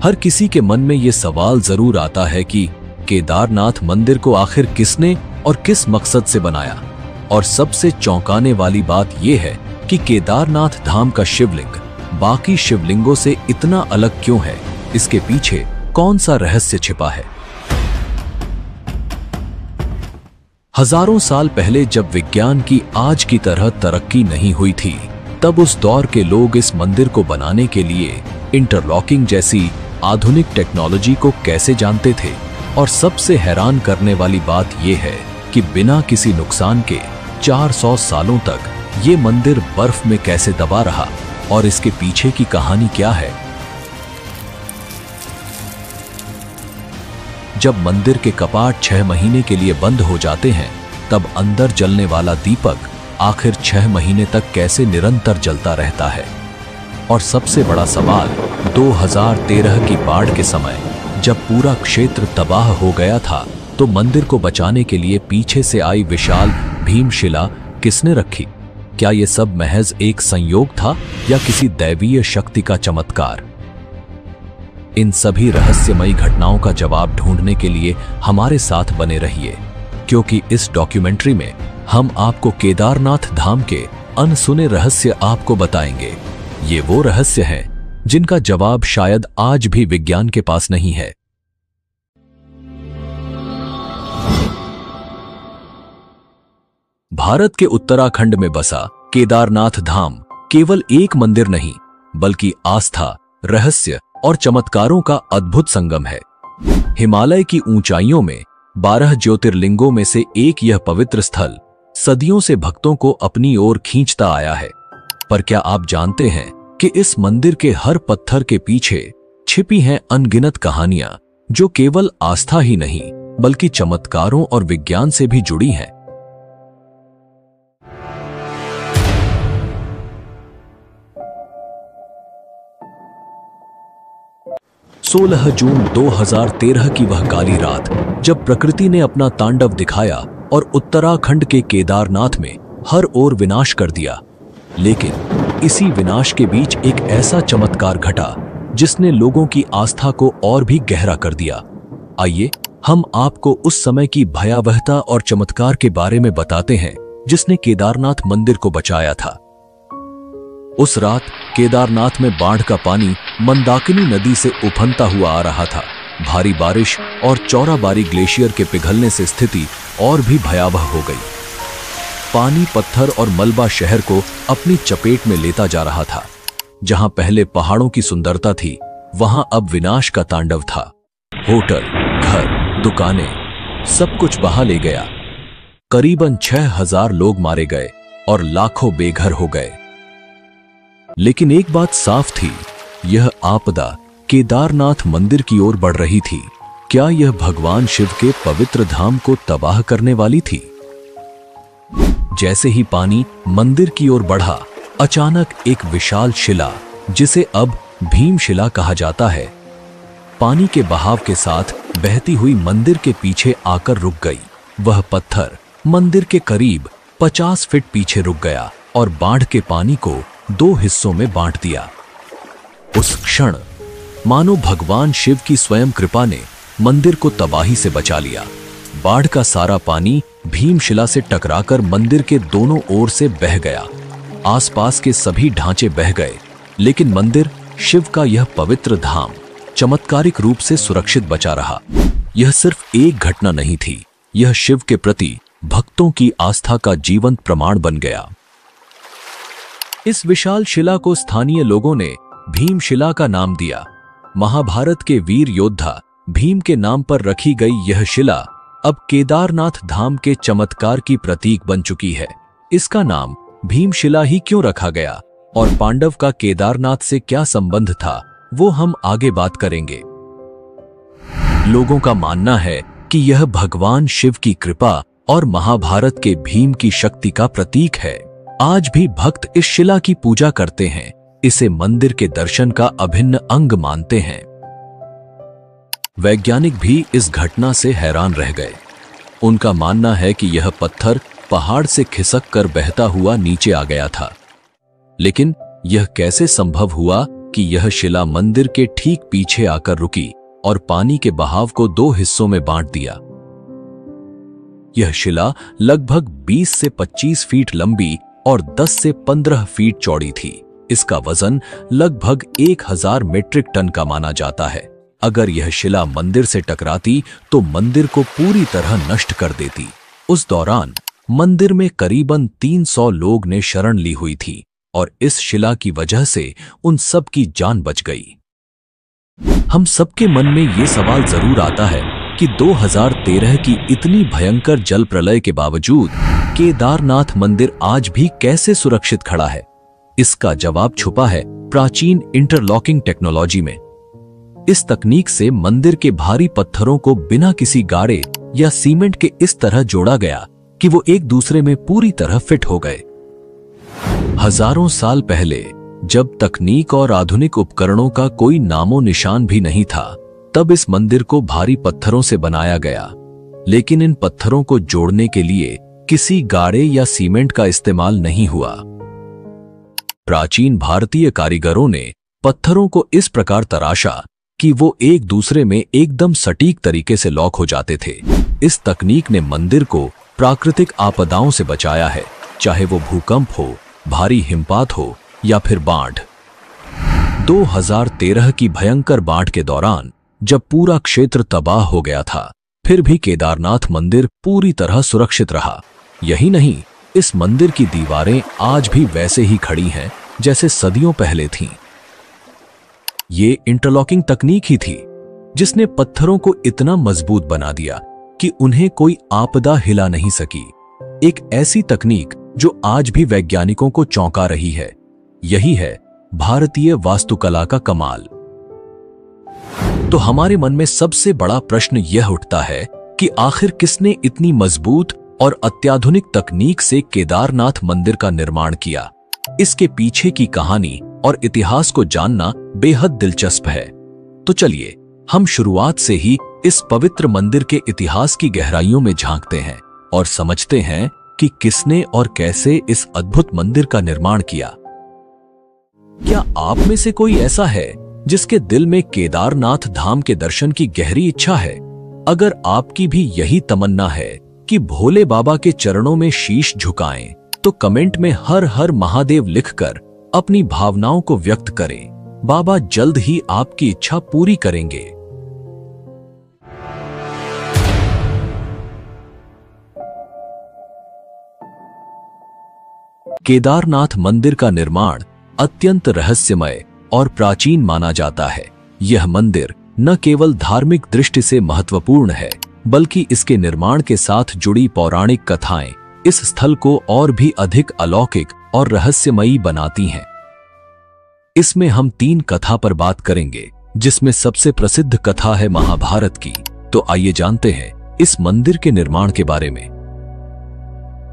हर किसी के मन में ये सवाल जरूर आता है कि केदारनाथ मंदिर को आखिर किसने और किस मकसद से बनाया। और सबसे चौंकाने वाली बात यह है कि केदारनाथ धाम का शिवलिंग बाकी शिवलिंगों से इतना अलग क्यों है, इसके पीछे कौन सा रहस्य छिपा है। हजारों साल पहले जब विज्ञान की आज की तरह तरक्की नहीं हुई थी, तब उस दौर के लोग इस मंदिर को बनाने के लिए इंटरलॉकिंग जैसी आधुनिक टेक्नोलॉजी को कैसे जानते थे। और सबसे हैरान करने वाली बात यह है कि बिना किसी नुकसान के 400 सालों तक ये मंदिर बर्फ में कैसे दबा रहा और इसके पीछे की कहानी क्या है। जब मंदिर के कपाट 6 महीने के लिए बंद हो जाते हैं, तब अंदर जलने वाला दीपक आखिर 6 महीने तक कैसे निरंतर जलता रहता है। और सबसे बड़ा सवाल, 2013 की बाढ़ के समय जब पूरा क्षेत्र तबाह हो गया था, तो मंदिर को बचाने के लिए पीछे से आई विशाल भीमशिला किसने रखी। क्या यह सब महज एक संयोग था या किसी दैवीय शक्ति का चमत्कार। इन सभी रहस्यमयी घटनाओं का जवाब ढूंढने के लिए हमारे साथ बने रहिए, क्योंकि इस डॉक्यूमेंट्री में हम आपको केदारनाथ धाम के अनसुने रहस्य आपको बताएंगे। ये वो रहस्य हैं जिनका जवाब शायद आज भी विज्ञान के पास नहीं है। भारत के उत्तराखंड में बसा केदारनाथ धाम केवल एक मंदिर नहीं, बल्कि आस्था, रहस्य और चमत्कारों का अद्भुत संगम है। हिमालय की ऊंचाइयों में 12 ज्योतिर्लिंगों में से एक यह पवित्र स्थल सदियों से भक्तों को अपनी ओर खींचता आया है। पर क्या आप जानते हैं कि इस मंदिर के हर पत्थर के पीछे छिपी हैं अनगिनत कहानियां, जो केवल आस्था ही नहीं बल्कि चमत्कारों और विज्ञान से भी जुड़ी हैं। 16 जून 2013 की वह काली रात, जब प्रकृति ने अपना तांडव दिखाया और उत्तराखंड के केदारनाथ में हर ओर विनाश कर दिया। लेकिन इसी विनाश के बीच एक ऐसा चमत्कार घटा जिसने लोगों की आस्था को और भी गहरा कर दिया। आइए हम आपको उस समय की भयावहता और चमत्कार के बारे में बताते हैं जिसने केदारनाथ मंदिर को बचाया था। उस रात केदारनाथ में बाढ़ का पानी मंदाकिनी नदी से उफनता हुआ आ रहा था। भारी बारिश और चौराबाड़ी ग्लेशियर के पिघलने से स्थिति और भी भयावह हो गई। पानी, पत्थर और मलबा शहर को अपनी चपेट में लेता जा रहा था। जहां पहले पहाड़ों की सुंदरता थी, वहां अब विनाश का तांडव था। होटल, घर, दुकानें, सब कुछ बहा ले गया। करीबन 6000 लोग मारे गए और लाखों बेघर हो गए। लेकिन एक बात साफ थी, यह आपदा केदारनाथ मंदिर की ओर बढ़ रही थी। क्या यह भगवान शिव के पवित्र धाम को तबाह करने वाली थी? जैसे ही पानी मंदिर की ओर बढ़ा, अचानक एक विशाल शिला, जिसे अब भीमशिला कहा जाता है, पानी के बहाव के साथ बहती हुई मंदिर के पीछे आकर रुक गई। वह पत्थर मंदिर के करीब 50 फीट पीछे रुक गया और बाढ़ के पानी को 2 हिस्सों में बांट दिया। उस क्षण मानो भगवान शिव की स्वयं कृपा ने मंदिर को तबाही से बचा लिया। बाढ़ का सारा पानी भीमशिला से टकराकर मंदिर के दोनों ओर से बह गया। आसपास के सभी ढांचे बह गए, लेकिन मंदिर, शिव का यह पवित्र धाम, चमत्कारिक रूप से सुरक्षित बचा रहा। यह सिर्फ एक घटना नहीं थी, यह शिव के प्रति भक्तों की आस्था का जीवंत प्रमाण बन गया। इस विशाल शिला को स्थानीय लोगों ने भीमशिला का नाम दिया। महाभारत के वीर योद्धा भीम के नाम पर रखी गई यह शिला अब केदारनाथ धाम के चमत्कार की प्रतीक बन चुकी है। इसका नाम भीमशिला ही क्यों रखा गया और पांडव का केदारनाथ से क्या संबंध था, वो हम आगे बात करेंगे। लोगों का मानना है कि यह भगवान शिव की कृपा और महाभारत के भीम की शक्ति का प्रतीक है। आज भी भक्त इस शिला की पूजा करते हैं, इसे मंदिर के दर्शन का अभिन्न अंग मानते हैं। वैज्ञानिक भी इस घटना से हैरान रह गए। उनका मानना है कि यह पत्थर पहाड़ से खिसक कर बहता हुआ नीचे आ गया था। लेकिन यह कैसे संभव हुआ, कि यह शिला मंदिर के ठीक पीछे आकर रुकी और पानी के बहाव को 2 हिस्सों में बांट दिया। यह शिला लगभग 20 से 25 फीट लंबी और 10 से 15 फीट चौड़ी थी। इसका वजन लगभग 1000 मीट्रिक टन का माना जाता है। अगर यह शिला मंदिर से टकराती तो मंदिर को पूरी तरह नष्ट कर देती। उस दौरान मंदिर में करीबन 300 लोग ने शरण ली हुई थी और इस शिला की वजह से उन सब की जान बच गई। हम सबके मन में ये सवाल जरूर आता है कि 2013 की इतनी भयंकर जल प्रलय के बावजूद केदारनाथ मंदिर आज भी कैसे सुरक्षित खड़ा है। इसका जवाब छुपा है प्राचीन इंटरलॉकिंग टेक्नोलॉजी में। इस तकनीक से मंदिर के भारी पत्थरों को बिना किसी गाड़े या सीमेंट के इस तरह जोड़ा गया कि वो एक दूसरे में पूरी तरह फिट हो गए। हजारों साल पहले जब तकनीक और आधुनिक उपकरणों का कोई नामो निशान भी नहीं था, तब इस मंदिर को भारी पत्थरों से बनाया गया। लेकिन इन पत्थरों को जोड़ने के लिए किसी गाड़े या सीमेंट का इस्तेमाल नहीं हुआ। प्राचीन भारतीय कारीगरों ने पत्थरों को इस प्रकार तराशा कि वो एक दूसरे में एकदम सटीक तरीके से लॉक हो जाते थे। इस तकनीक ने मंदिर को प्राकृतिक आपदाओं से बचाया है, चाहे वो भूकंप हो, भारी हिमपात हो या फिर बाढ़। 2013 की भयंकर बाढ़ के दौरान जब पूरा क्षेत्र तबाह हो गया था, फिर भी केदारनाथ मंदिर पूरी तरह सुरक्षित रहा। यही नहीं, इस मंदिर की दीवारें आज भी वैसे ही खड़ी हैं जैसे सदियों पहले थीं। ये इंटरलॉकिंग तकनीक ही थी जिसने पत्थरों को इतना मजबूत बना दिया कि उन्हें कोई आपदा हिला नहीं सकी। एक ऐसी तकनीक जो आज भी वैज्ञानिकों को चौंका रही है। यही है भारतीय वास्तुकला का कमाल। तो हमारे मन में सबसे बड़ा प्रश्न यह उठता है कि आखिर किसने इतनी मजबूत और अत्याधुनिक तकनीक से केदारनाथ मंदिर का निर्माण किया। इसके पीछे की कहानी और इतिहास को जानना बेहद दिलचस्प है। तो चलिए हम शुरुआत से ही इस पवित्र मंदिर के इतिहास की गहराइयों में झांकते हैं और समझते हैं कि किसने और कैसे इस अद्भुत मंदिर का निर्माण किया। क्या आप में से कोई ऐसा है जिसके दिल में केदारनाथ धाम के दर्शन की गहरी इच्छा है? अगर आपकी भी यही तमन्ना है कि भोले बाबा के चरणों में शीश झुकाएं, तो कमेंट में हर हर महादेव लिखकर अपनी भावनाओं को व्यक्त करें। बाबा जल्द ही आपकी इच्छा पूरी करेंगे। केदारनाथ मंदिर का निर्माण अत्यंत रहस्यमय और प्राचीन माना जाता है। यह मंदिर न केवल धार्मिक दृष्टि से महत्वपूर्ण है, बल्कि इसके निर्माण के साथ जुड़ी पौराणिक कथाएं इस स्थल को और भी अधिक अलौकिक और रहस्यमयी बनाती हैं। इसमें हम 3 कथा पर बात करेंगे, जिसमें सबसे प्रसिद्ध कथा है महाभारत की। तो आइए जानते हैं इस मंदिर के निर्माण के बारे में।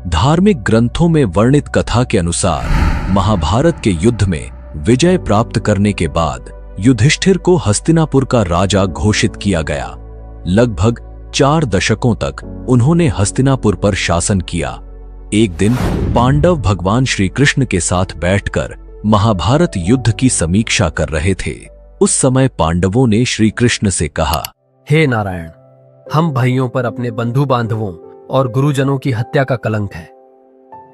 धार्मिक ग्रंथों में वर्णित कथा के अनुसार महाभारत के युद्ध में विजय प्राप्त करने के बाद युधिष्ठिर को हस्तिनापुर का राजा घोषित किया गया। लगभग 4 दशकों तक उन्होंने हस्तिनापुर पर शासन किया। एक दिन पांडव भगवान श्री कृष्ण के साथ बैठकर महाभारत युद्ध की समीक्षा कर रहे थे। उस समय पांडवों ने श्री कृष्ण से कहा, हे नारायण, हम भाइयों पर अपने बंधु बांधवों और गुरुजनों की हत्या का कलंक है।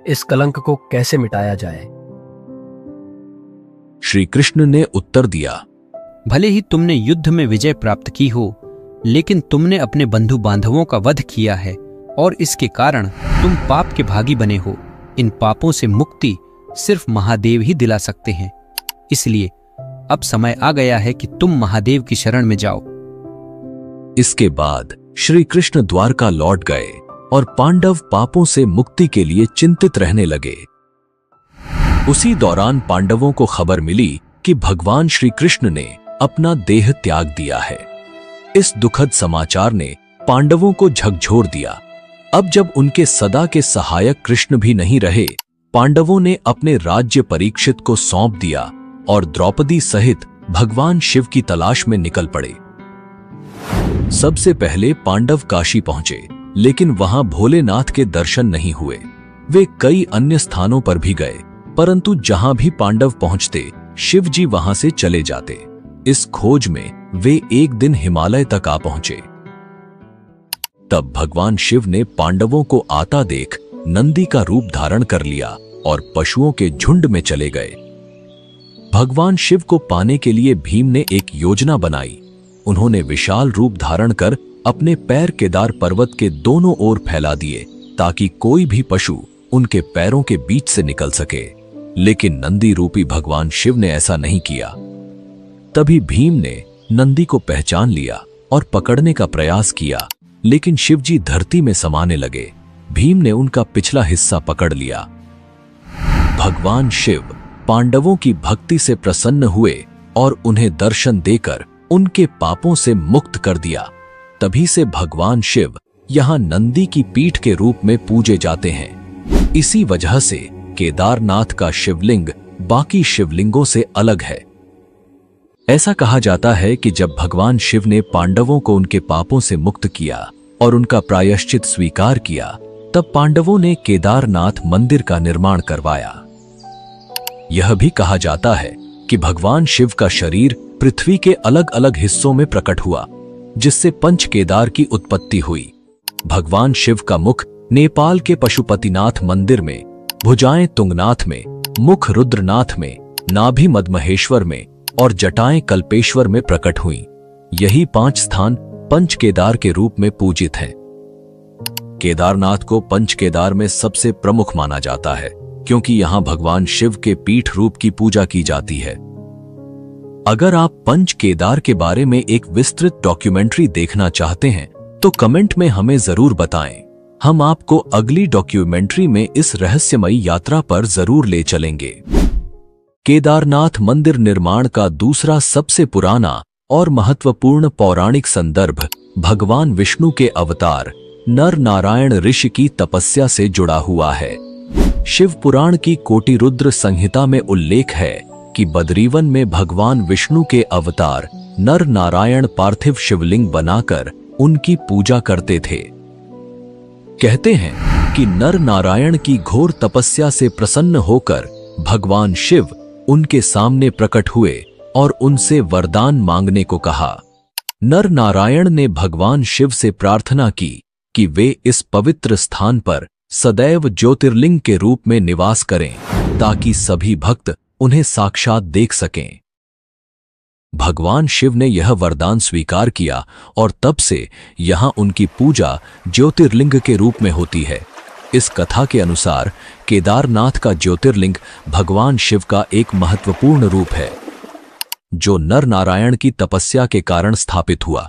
इस कलंक को कैसे मिटाया जाए? श्री कृष्ण ने उत्तर दिया, भले ही तुमने युद्ध में विजय प्राप्त की हो, लेकिन तुमने अपने बंधु बांधवों का वध किया है और इसके कारण तुम पाप के भागी बने हो। इन पापों से मुक्ति सिर्फ महादेव ही दिला सकते हैं। इसलिए अब समय आ गया है कि तुम महादेव की शरण में जाओ। इसके बाद श्री कृष्ण द्वारका लौट गए और पांडव पापों से मुक्ति के लिए चिंतित रहने लगे। उसी दौरान पांडवों को खबर मिली कि भगवान श्री कृष्ण ने अपना देह त्याग दिया है। इस दुखद समाचार ने पांडवों को झकझोर दिया। अब जब उनके सदा के सहायक कृष्ण भी नहीं रहे, पांडवों ने अपने राज्य परीक्षित को सौंप दिया और द्रौपदी सहित भगवान शिव की तलाश में निकल पड़े। सबसे पहले पांडव काशी पहुंचे, लेकिन वहां भोलेनाथ के दर्शन नहीं हुए। वे कई अन्य स्थानों पर भी गए, परंतु जहां भी पांडव पहुंचते शिव जी वहां से चले जाते। इस खोज में वे एक दिन हिमालय तक आ पहुंचे। तब भगवान शिव ने पांडवों को आता देख नंदी का रूप धारण कर लिया और पशुओं के झुंड में चले गए। भगवान शिव को पाने के लिए भीम ने एक योजना बनाई। उन्होंने विशाल रूप धारण कर अपने पैर केदार पर्वत के दोनों ओर फैला दिए ताकि कोई भी पशु उनके पैरों के बीच से निकल सके। लेकिन नंदी रूपी भगवान शिव ने ऐसा नहीं किया। तभी भीम ने नंदी को पहचान लिया और पकड़ने का प्रयास किया, लेकिन शिवजी धरती में समाने लगे। भीम ने उनका पिछला हिस्सा पकड़ लिया। भगवान शिव पांडवों की भक्ति से प्रसन्न हुए और उन्हें दर्शन देकर उनके पापों से मुक्त कर दिया। तभी से भगवान शिव यहां नंदी की पीठ के रूप में पूजे जाते हैं। इसी वजह से केदारनाथ का शिवलिंग बाकी शिवलिंगों से अलग है। ऐसा कहा जाता है कि जब भगवान शिव ने पांडवों को उनके पापों से मुक्त किया और उनका प्रायश्चित स्वीकार किया, तब पांडवों ने केदारनाथ मंदिर का निर्माण करवाया। यह भी कहा जाता है कि भगवान शिव का शरीर पृथ्वी के अलग अलग हिस्सों में प्रकट हुआ, जिससे पंच केदार की उत्पत्ति हुई। भगवान शिव का मुख नेपाल के पशुपतिनाथ मंदिर में, भुजाएं तुंगनाथ में, मुख रुद्रनाथ में, नाभि मदमहेश्वर में और जटाएं कल्पेश्वर में प्रकट हुई। यही 5 स्थान पंच केदार के रूप में पूजित हैं। केदारनाथ को पंच केदार में सबसे प्रमुख माना जाता है, क्योंकि यहां भगवान शिव के पीठ रूप की पूजा की जाती है। अगर आप पंच केदार के बारे में एक विस्तृत डॉक्यूमेंट्री देखना चाहते हैं तो कमेंट में हमें जरूर बताएं। हम आपको अगली डॉक्यूमेंट्री में इस रहस्यमयी यात्रा पर जरूर ले चलेंगे। केदारनाथ मंदिर निर्माण का दूसरा सबसे पुराना और महत्वपूर्ण पौराणिक संदर्भ भगवान विष्णु के अवतार नर नारायण ऋषि की तपस्या से जुड़ा हुआ है। शिव पुराण की कोटिरुद्र संहिता में उल्लेख है कि बद्रीवन में भगवान विष्णु के अवतार नर नारायण पार्थिव शिवलिंग बनाकर उनकी पूजा करते थे। कहते हैं कि नर नारायण की घोर तपस्या से प्रसन्न होकर भगवान शिव उनके सामने प्रकट हुए और उनसे वरदान मांगने को कहा। नर नारायण ने भगवान शिव से प्रार्थना की कि वे इस पवित्र स्थान पर सदैव ज्योतिर्लिंग के रूप में निवास करें, ताकि सभी भक्त उन्हें साक्षात देख सकें। भगवान शिव ने यह वरदान स्वीकार किया और तब से यहां उनकी पूजा ज्योतिर्लिंग के रूप में होती है। इस कथा के अनुसार केदारनाथ का ज्योतिर्लिंग भगवान शिव का एक महत्वपूर्ण रूप है, जो नर नारायण की तपस्या के कारण स्थापित हुआ।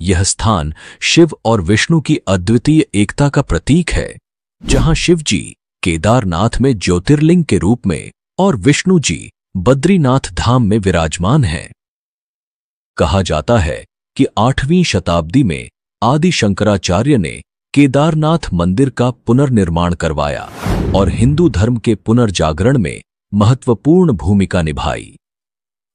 यह स्थान शिव और विष्णु की अद्वितीय एकता का प्रतीक है, जहां शिव जी केदारनाथ में ज्योतिर्लिंग के रूप में और विष्णु जी बद्रीनाथ धाम में विराजमान हैं। कहा जाता है कि 8वीं शताब्दी में आदि शंकराचार्य ने केदारनाथ मंदिर का पुनर्निर्माण करवाया और हिंदू धर्म के पुनर्जागरण में महत्वपूर्ण भूमिका निभाई।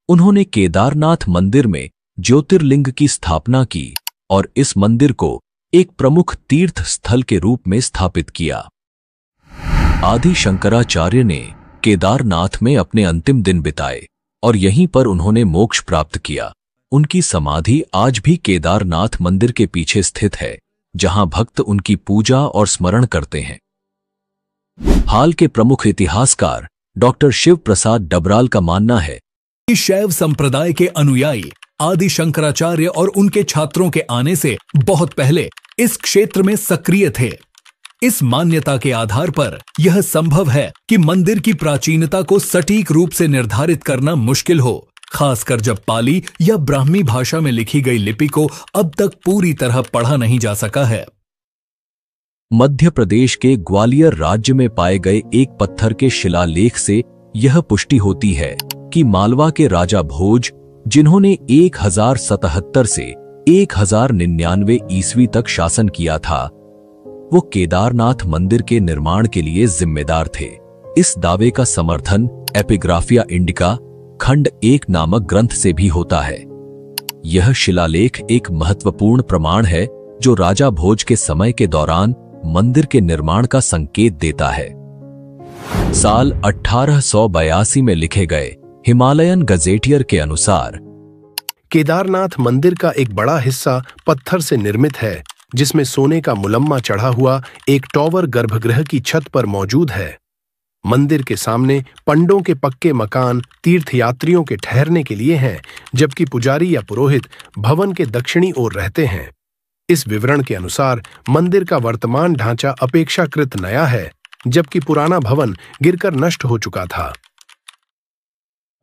उन्होंने केदारनाथ मंदिर में ज्योतिर्लिंग की स्थापना की और इस मंदिर को एक प्रमुख तीर्थ स्थल के रूप में स्थापित किया। आदि शंकराचार्य ने केदारनाथ में अपने अंतिम दिन बिताए और यहीं पर उन्होंने मोक्ष प्राप्त किया। उनकी समाधि आज भी केदारनाथ मंदिर के पीछे स्थित है, जहां भक्त उनकी पूजा और स्मरण करते हैं। हाल के प्रमुख इतिहासकार डॉक्टर शिव प्रसाद डबराल का मानना है कि शैव संप्रदाय के अनुयायी आदि शंकराचार्य और उनके छात्रों के आने से बहुत पहले इस क्षेत्र में सक्रिय थे। इस मान्यता के आधार पर यह संभव है कि मंदिर की प्राचीनता को सटीक रूप से निर्धारित करना मुश्किल हो, खासकर जब पाली या ब्राह्मी भाषा में लिखी गई लिपि को अब तक पूरी तरह पढ़ा नहीं जा सका है। मध्य प्रदेश के ग्वालियर राज्य में पाए गए एक पत्थर के शिलालेख से यह पुष्टि होती है कि मालवा के राजा भोज, जिन्होंने 1077 से 1099 ईस्वी तक शासन किया था, वो केदारनाथ मंदिर के निर्माण के लिए जिम्मेदार थे। इस दावे का समर्थन एपिग्राफिया इंडिका खंड 1 नामक ग्रंथ से भी होता है। यह शिलालेख एक महत्वपूर्ण प्रमाण है जो राजा भोज के समय के दौरान मंदिर के निर्माण का संकेत देता है। साल 1882 में लिखे गए हिमालयन गजेटियर के अनुसार केदारनाथ मंदिर का एक बड़ा हिस्सा पत्थर से निर्मित है, जिसमें सोने का मुलम्मा चढ़ा हुआ एक टॉवर गर्भगृह की छत पर मौजूद है। मंदिर के सामने पंडों के पक्के मकान तीर्थयात्रियों के ठहरने के लिए हैं, जबकि पुजारी या पुरोहित भवन के दक्षिणी ओर रहते हैं। इस विवरण के अनुसार मंदिर का वर्तमान ढांचा अपेक्षाकृत नया है, जबकि पुराना भवन गिरकर नष्ट हो चुका था।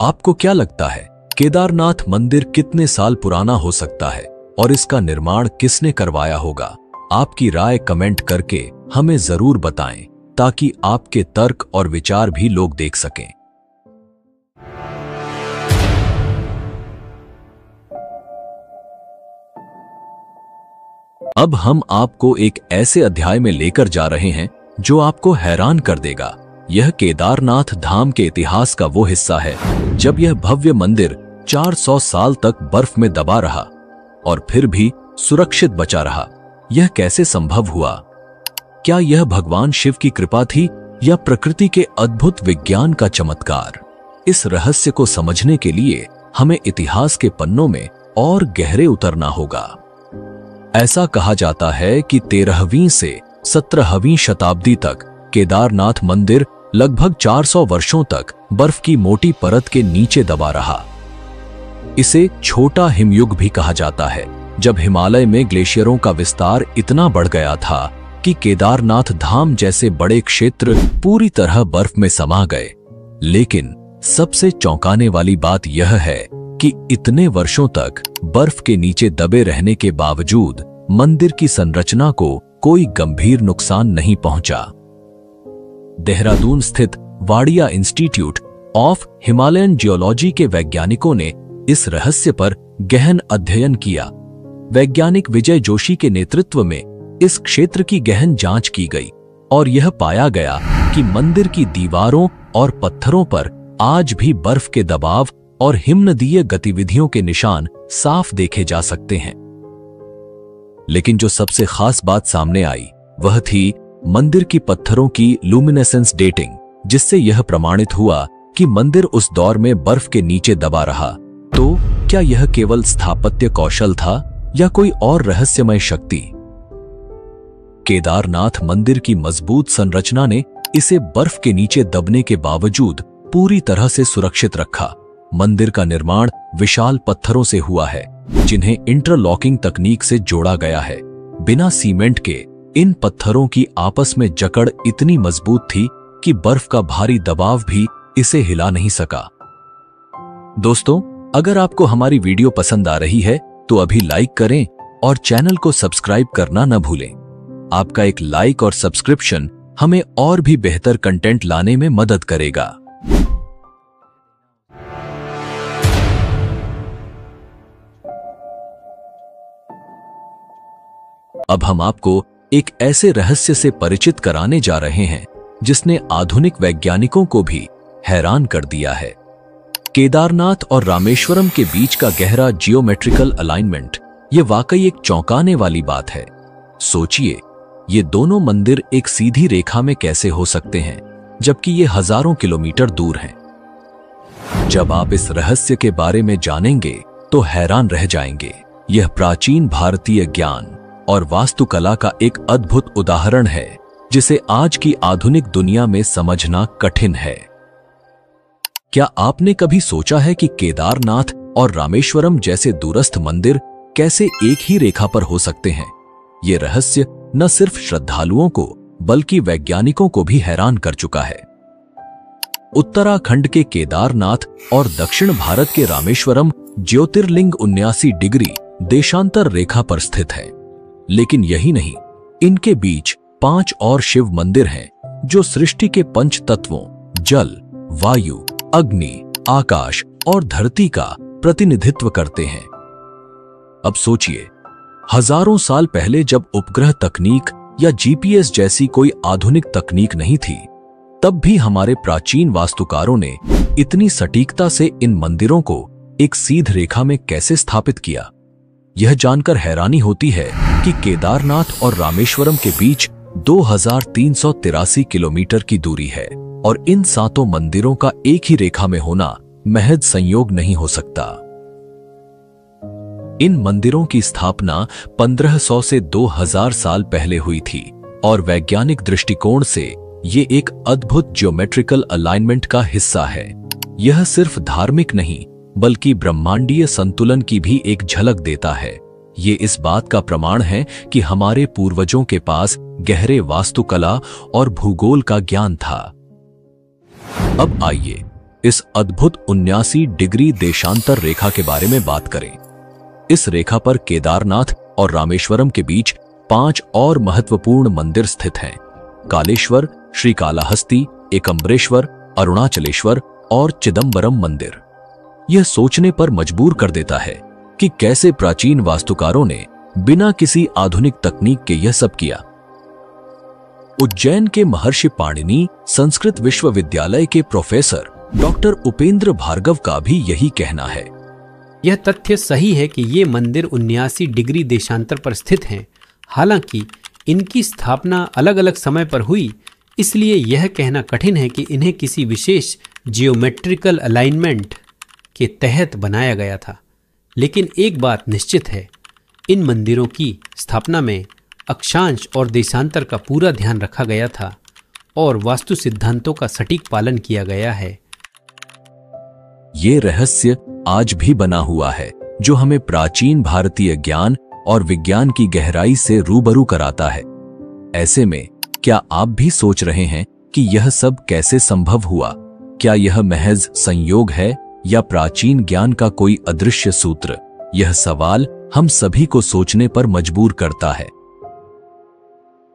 आपको क्या लगता है, केदारनाथ मंदिर कितने साल पुराना हो सकता है और इसका निर्माण किसने करवाया होगा? आपकी राय कमेंट करके हमें जरूर बताएं, ताकि आपके तर्क और विचार भी लोग देख सकें। अब हम आपको एक ऐसे अध्याय में लेकर जा रहे हैं जो आपको हैरान कर देगा। यह केदारनाथ धाम के इतिहास का वो हिस्सा है जब यह भव्य मंदिर 400 साल तक बर्फ में दबा रहा और फिर भी सुरक्षित बचा रहा। यह कैसे संभव हुआ? क्या यह भगवान शिव की कृपा थी या प्रकृति के अद्भुत विज्ञान का चमत्कार? इस रहस्य को समझने के लिए हमें इतिहास के पन्नों में और गहरे उतरना होगा। ऐसा कहा जाता है कि 13वीं से 17वीं शताब्दी तक केदारनाथ मंदिर लगभग 400 वर्षों तक बर्फ की मोटी परत के नीचे दबा रहा। इसे छोटा हिमयुग भी कहा जाता है, जब हिमालय में ग्लेशियरों का विस्तार इतना बढ़ गया था कि केदारनाथ धाम जैसे बड़े क्षेत्र पूरी तरह बर्फ में समा गए। लेकिन सबसे चौंकाने वाली बात यह है कि इतने वर्षों तक बर्फ के नीचे दबे रहने के बावजूद मंदिर की संरचना को कोई गंभीर नुकसान नहीं पहुंचा। देहरादून स्थित Wadia institute of Himalayan geology के वैज्ञानिकों ने इस रहस्य पर गहन अध्ययन किया। वैज्ञानिक विजय जोशी के नेतृत्व में इस क्षेत्र की गहन जांच की गई और यह पाया गया कि मंदिर की दीवारों और पत्थरों पर आज भी बर्फ के दबाव और हिमनदीय गतिविधियों के निशान साफ देखे जा सकते हैं। लेकिन जो सबसे खास बात सामने आई वह थी मंदिर की पत्थरों की लुमिनेसेंस डेटिंग, जिससे यह प्रमाणित हुआ कि मंदिर उस दौर में बर्फ के नीचे दबा रहा। तो क्या यह केवल स्थापत्य कौशल था या कोई और रहस्यमय शक्ति? केदारनाथ मंदिर की मजबूत संरचना ने इसे बर्फ के नीचे दबने के बावजूद पूरी तरह से सुरक्षित रखा। मंदिर का निर्माण विशाल पत्थरों से हुआ है, जिन्हें इंटरलॉकिंग तकनीक से जोड़ा गया है। बिना सीमेंट के इन पत्थरों की आपस में जकड़ इतनी मजबूत थी कि बर्फ का भारी दबाव भी इसे हिला नहीं सका। दोस्तों, अगर आपको हमारी वीडियो पसंद आ रही है तो अभी लाइक करें और चैनल को सब्सक्राइब करना न भूलें। आपका एक लाइक और सब्सक्रिप्शन हमें और भी बेहतर कंटेंट लाने में मदद करेगा। अब हम आपको एक ऐसे रहस्य से परिचित कराने जा रहे हैं जिसने आधुनिक वैज्ञानिकों को भी हैरान कर दिया है। केदारनाथ और रामेश्वरम के बीच का गहरा जियोमेट्रिकल अलाइनमेंट ये वाकई एक चौंकाने वाली बात है। सोचिए, ये दोनों मंदिर एक सीधी रेखा में कैसे हो सकते हैं, जबकि ये हजारों किलोमीटर दूर हैं। जब आप इस रहस्य के बारे में जानेंगे तो हैरान रह जाएंगे। यह प्राचीन भारतीय ज्ञान और वास्तुकला का एक अद्भुत उदाहरण है, जिसे आज की आधुनिक दुनिया में समझना कठिन है। क्या आपने कभी सोचा है कि केदारनाथ और रामेश्वरम जैसे दूरस्थ मंदिर कैसे एक ही रेखा पर हो सकते हैं? ये रहस्य न सिर्फ श्रद्धालुओं को बल्कि वैज्ञानिकों को भी हैरान कर चुका है। उत्तराखंड के केदारनाथ और दक्षिण भारत के रामेश्वरम ज्योतिर्लिंग 79 डिग्री देशांतर रेखा पर स्थित है। लेकिन यही नहीं, इनके बीच 5 और शिव मंदिर हैं जो सृष्टि के पंच तत्वों जल, वायु, अग्नि, आकाश और धरती का प्रतिनिधित्व करते हैं। अब सोचिए, हजारों साल पहले जब उपग्रह तकनीक या जीपीएस जैसी कोई आधुनिक तकनीक नहीं थी, तब भी हमारे प्राचीन वास्तुकारों ने इतनी सटीकता से इन मंदिरों को एक सीध रेखा में कैसे स्थापित किया। यह जानकर हैरानी होती है कि केदारनाथ और रामेश्वरम के बीच 2383 किलोमीटर की दूरी है और इन 7 मंदिरों का एक ही रेखा में होना महज संयोग नहीं हो सकता। इन मंदिरों की स्थापना 1500 से 2000 साल पहले हुई थी और वैज्ञानिक दृष्टिकोण से ये एक अद्भुत ज्योमेट्रिकल अलाइनमेंट का हिस्सा है। यह सिर्फ धार्मिक नहीं बल्कि ब्रह्मांडीय संतुलन की भी एक झलक देता है। ये इस बात का प्रमाण है कि हमारे पूर्वजों के पास गहरे वास्तुकला और भूगोल का ज्ञान था। अब आइए इस अद्भुत 79 डिग्री देशांतर रेखा के बारे में बात करें। इस रेखा पर केदारनाथ और रामेश्वरम के बीच 5 और महत्वपूर्ण मंदिर स्थित हैं। कालेश्वर, श्रीकालाहस्ती, एकम्बरेश्वर, अरुणाचलेश्वर और चिदंबरम मंदिर। यह सोचने पर मजबूर कर देता है कि कैसे प्राचीन वास्तुकारों ने बिना किसी आधुनिक तकनीक के यह सब किया। उज्जैन के महर्षि पाणिनि संस्कृत विश्वविद्यालय के प्रोफेसर डॉक्टर उपेंद्र भार्गव का भी यही कहना है। यह तथ्य सही है कि ये मंदिर 79 डिग्री देशांतर पर स्थित हैं। हालांकि इनकी स्थापना अलग अलग समय पर हुई, इसलिए यह कहना कठिन है कि इन्हें किसी विशेष जियोमेट्रिकल अलाइनमेंट के तहत बनाया गया था। लेकिन एक बात निश्चित है, इन मंदिरों की स्थापना में अक्षांश और देशांतर का पूरा ध्यान रखा गया था और वास्तु सिद्धांतों का सटीक पालन किया गया है। ये रहस्य आज भी बना हुआ है जो हमें प्राचीन भारतीय ज्ञान और विज्ञान की गहराई से रूबरू कराता है। ऐसे में क्या आप भी सोच रहे हैं कि यह सब कैसे संभव हुआ? क्या यह महज संयोग है या प्राचीन ज्ञान का कोई अदृश्य सूत्र? यह सवाल हम सभी को सोचने पर मजबूर करता है।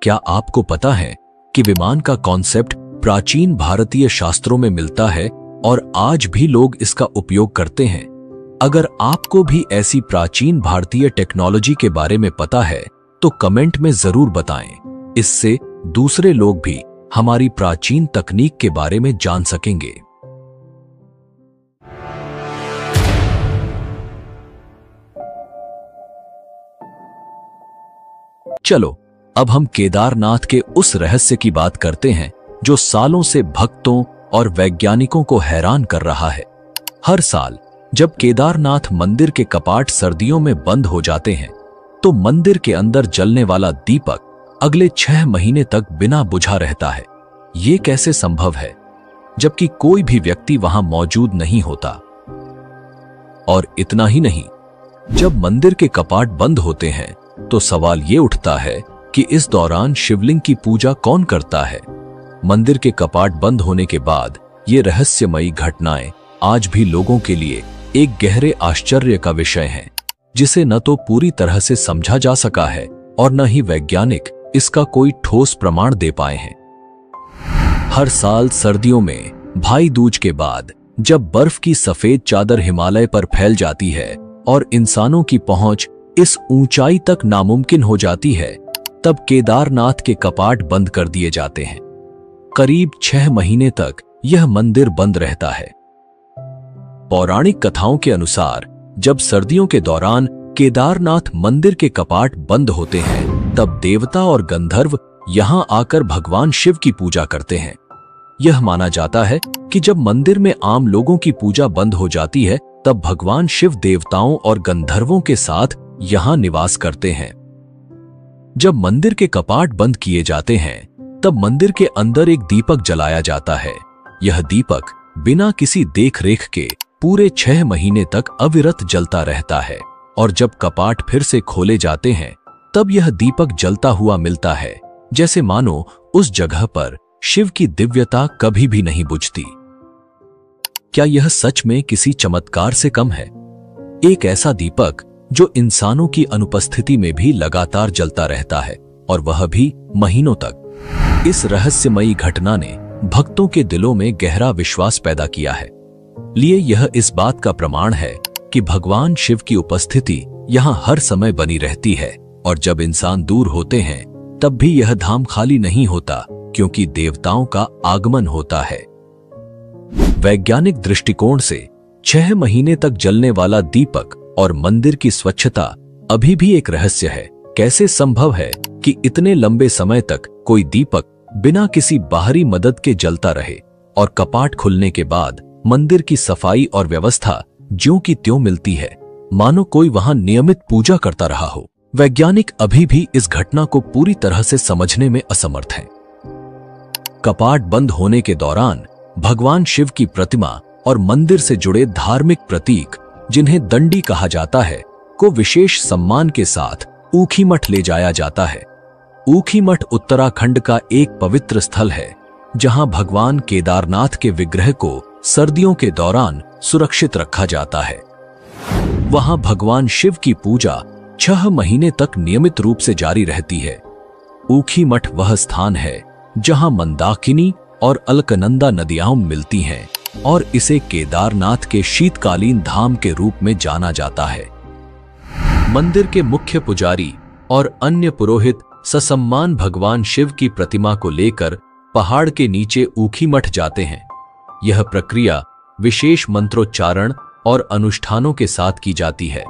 क्या आपको पता है कि विमान का कॉन्सेप्ट प्राचीन भारतीय शास्त्रों में मिलता है और आज भी लोग इसका उपयोग करते हैं? अगर आपको भी ऐसी प्राचीन भारतीय टेक्नोलॉजी के बारे में पता है तो कमेंट में जरूर बताएं। इससे दूसरे लोग भी हमारी प्राचीन तकनीक के बारे में जान सकेंगे। चलो अब हम केदारनाथ के उस रहस्य की बात करते हैं जो सालों से भक्तों और वैज्ञानिकों को हैरान कर रहा है। हर साल जब केदारनाथ मंदिर के कपाट सर्दियों में बंद हो जाते हैं तो मंदिर के अंदर जलने वाला दीपक अगले 6 महीने तक बिना बुझा रहता है। ये कैसे संभव है जबकि कोई भी व्यक्ति वहां मौजूद नहीं होता? और इतना ही नहीं, जब मंदिर के कपाट बंद होते हैं तो सवाल ये उठता है कि इस दौरान शिवलिंग की पूजा कौन करता है? मंदिर के कपाट बंद होने के बाद ये रहस्यमयी घटनाएं आज भी लोगों के लिए एक गहरे आश्चर्य का विषय हैं, जिसे न तो पूरी तरह से समझा जा सका है और न ही वैज्ञानिक इसका कोई ठोस प्रमाण दे पाए हैं। हर साल सर्दियों में भाई दूज के बाद जब बर्फ की सफेद चादर हिमालय पर फैल जाती है और इंसानों की पहुंच इस ऊंचाई तक नामुमकिन हो जाती है, तब केदारनाथ के कपाट बंद कर दिए जाते हैं। करीब 6 महीने तक यह मंदिर बंद रहता है। पौराणिक कथाओं के अनुसार जब सर्दियों के दौरान केदारनाथ मंदिर के कपाट बंद होते हैं, तब देवता और गंधर्व यहां आकर भगवान शिव की पूजा करते हैं। यह माना जाता है कि जब मंदिर में आम लोगों की पूजा बंद हो जाती है, तब भगवान शिव देवताओं और गंधर्वों के साथ यहां निवास करते हैं। जब मंदिर के कपाट बंद किए जाते हैं, तब मंदिर के अंदर एक दीपक जलाया जाता है। यह दीपक बिना किसी देख रेख के पूरे 6 महीने तक अविरत जलता रहता है और जब कपाट फिर से खोले जाते हैं, तब यह दीपक जलता हुआ मिलता है, जैसे मानो उस जगह पर शिव की दिव्यता कभी भी नहीं बुझती। क्या यह सच में किसी चमत्कार से कम है? एक ऐसा दीपक जो इंसानों की अनुपस्थिति में भी लगातार जलता रहता है, और वह भी महीनों तक। इस रहस्यमयी घटना ने भक्तों के दिलों में गहरा विश्वास पैदा किया है। लिए यह इस बात का प्रमाण है कि भगवान शिव की उपस्थिति यहाँ हर समय बनी रहती है, और जब इंसान दूर होते हैं तब भी यह धाम खाली नहीं होता, क्योंकि देवताओं का आगमन होता है। वैज्ञानिक दृष्टिकोण से 6 महीने तक जलने वाला दीपक और मंदिर की स्वच्छता अभी भी एक रहस्य है। कैसे संभव है कि इतने लंबे समय तक कोई दीपक बिना किसी बाहरी मदद के जलता रहे और कपाट खुलने के बाद मंदिर की सफाई और व्यवस्था ज्यों की त्यों मिलती है, मानो कोई वहां नियमित पूजा करता रहा हो। वैज्ञानिक अभी भी इस घटना को पूरी तरह से समझने में असमर्थ हैं। कपाट बंद होने के दौरान भगवान शिव की प्रतिमा और मंदिर से जुड़े धार्मिक प्रतीक, जिन्हें दंडी कहा जाता है, को विशेष सम्मान के साथ ऊखीमठ ले जाया जाता है। ऊखीमठ उत्तराखंड का एक पवित्र स्थल है, जहां भगवान केदारनाथ के विग्रह को सर्दियों के दौरान सुरक्षित रखा जाता है। वहां भगवान शिव की पूजा 6 महीने तक नियमित रूप से जारी रहती है। ऊखीमठ वह स्थान है जहां मंदाकिनी और अलकनंदा नदियां मिलती हैं और इसे केदारनाथ के शीतकालीन धाम के रूप में जाना जाता है। मंदिर के मुख्य पुजारी और अन्य पुरोहित ससम्मान भगवान शिव की प्रतिमा को लेकर पहाड़ के नीचे ऊखीमठ जाते हैं। यह प्रक्रिया विशेष मंत्रोच्चारण और अनुष्ठानों के साथ की जाती है।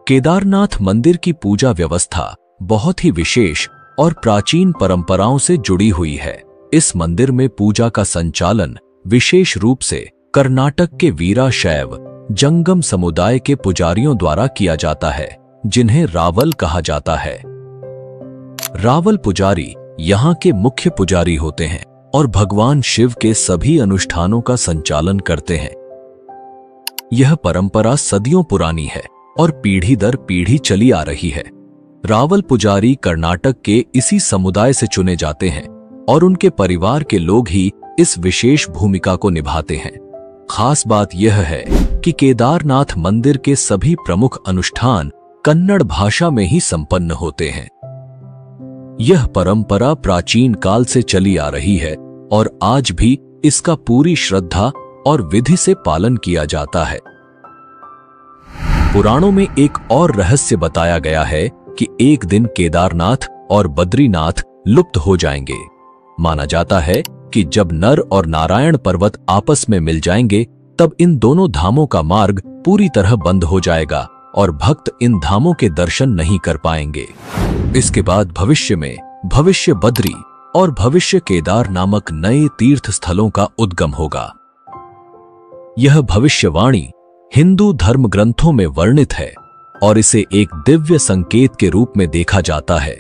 केदारनाथ मंदिर की पूजा व्यवस्था बहुत ही विशेष और प्राचीन परंपराओं से जुड़ी हुई है। इस मंदिर में पूजा का संचालन विशेष रूप से कर्नाटक के वीराशैव जंगम समुदाय के पुजारियों द्वारा किया जाता है, जिन्हें रावल कहा जाता है। रावल पुजारी यहाँ के मुख्य पुजारी होते हैं और भगवान शिव के सभी अनुष्ठानों का संचालन करते हैं। यह परंपरा सदियों पुरानी है और पीढ़ी दर पीढ़ी चली आ रही है। रावल पुजारी कर्नाटक के इसी समुदाय से चुने जाते हैं और उनके परिवार के लोग ही इस विशेष भूमिका को निभाते हैं। खास बात यह है कि केदारनाथ मंदिर के सभी प्रमुख अनुष्ठान कन्नड़ भाषा में ही संपन्न होते हैं। यह परंपरा प्राचीन काल से चली आ रही है और आज भी इसका पूरी श्रद्धा और विधि से पालन किया जाता है। पुराणों में एक और रहस्य बताया गया है कि एक दिन केदारनाथ और बद्रीनाथ लुप्त हो जाएंगे। माना जाता है कि जब नर और नारायण पर्वत आपस में मिल जाएंगे, तब इन दोनों धामों का मार्ग पूरी तरह बंद हो जाएगा और भक्त इन धामों के दर्शन नहीं कर पाएंगे। इसके बाद भविष्य में भविष्य बद्री और भविष्य केदार नामक नए तीर्थ स्थलों का उद्गम होगा। यह भविष्यवाणी हिंदू धर्म ग्रंथों में वर्णित है और इसे एक दिव्य संकेत के रूप में देखा जाता है।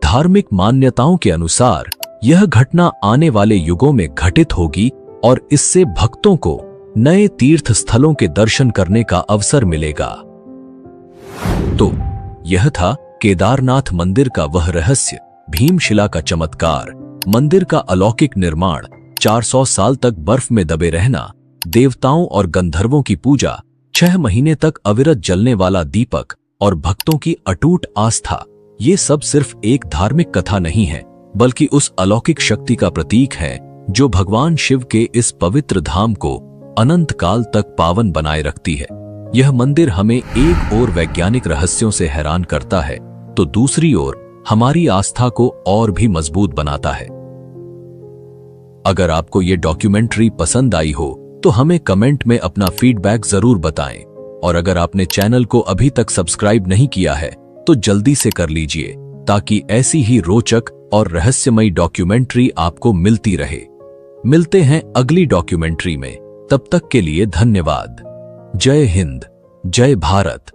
धार्मिक मान्यताओं के अनुसार यह घटना आने वाले युगों में घटित होगी और इससे भक्तों को नए तीर्थ स्थलों के दर्शन करने का अवसर मिलेगा। तो यह था केदारनाथ मंदिर का वह रहस्य, भीमशिला का चमत्कार, मंदिर का अलौकिक निर्माण, 400 साल तक बर्फ में दबे रहना, देवताओं और गंधर्वों की पूजा, 6 महीने तक अविरत जलने वाला दीपक और भक्तों की अटूट आस्था। ये सब सिर्फ एक धार्मिक कथा नहीं है, बल्कि उस अलौकिक शक्ति का प्रतीक है जो भगवान शिव के इस पवित्र धाम को अनंत काल तक पावन बनाए रखती है। यह मंदिर हमें एक ओर वैज्ञानिक रहस्यों से हैरान करता है, तो दूसरी ओर हमारी आस्था को और भी मजबूत बनाता है। अगर आपको ये डॉक्यूमेंट्री पसंद आई हो तो हमें कमेंट में अपना फीडबैक जरूर बताएं, और अगर आपने चैनल को अभी तक सब्सक्राइब नहीं किया है तो जल्दी से कर लीजिए, ताकि ऐसी ही रोचक और रहस्यमयी डॉक्यूमेंट्री आपको मिलती रहे। मिलते हैं अगली डॉक्यूमेंट्री में, तब तक के लिए धन्यवाद। जय हिंद, जय भारत।